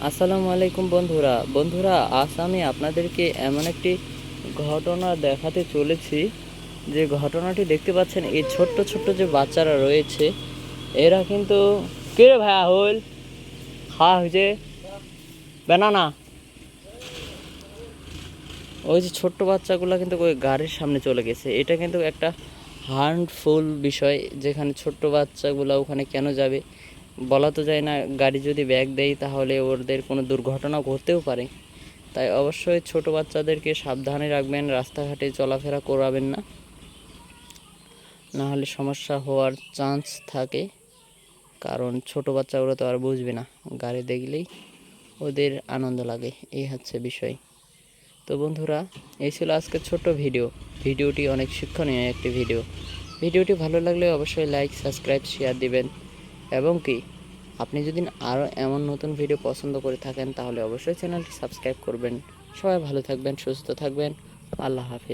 আসসালামু আলাইকুম বন্ধুরা আজ আমি আপনাদেরকে এমন একটি ঘটনা দেখাতে চলেছি যে ঘটনাটি দেখতে পাচ্ছেন। এই ছোট্ট ছোট্ট যে বাচ্চারা রয়েছে এরা কিন্তু কে রে ভাইয়া হইল খাওয়া হয়েছে বেনানা। ওই যে ছোট্ট বাচ্চাগুলো কিন্তু ওই গাড়ির সামনে চলে গেছে। এটা কিন্তু একটা হার্মফুল বিষয়, যেখানে ছোট্ট বাচ্চাগুলো ওখানে কেন যাবে বলা তো যায় না। গাড়ি যদি ব্যাগ দেয় তাহলে ওদের কোনো দুর্ঘটনা ঘটতেও পারে। তাই অবশ্যই ছোট বাচ্চাদেরকে সাবধানে রাখবেন, রাস্তাঘাটে চলাফেরা করাবেন না, না হলে সমস্যা হওয়ার চান্স থাকে। কারণ ছোট বাচ্চা ওরা তো আর বুঝবে না, গাড়ি দেখলেই ওদের আনন্দ লাগে, এই হচ্ছে বিষয়। তো বন্ধুরা, এই ছিল আজকের ছোট্ট ভিডিওটি অনেক শিক্ষণীয় একটি ভিডিওটি ভালো লাগলে অবশ্যই লাইক, সাবস্ক্রাইব, শেয়ার দিবেন। এবং কি আপনি যদি আরও এমন নতুন ভিডিও পছন্দ করে থাকেন তাহলে অবশ্যই চ্যানেলটি সাবস্ক্রাইব করবেন। সবাই ভালো থাকবেন, সুস্থ থাকবেন। আল্লাহ হাফেজ।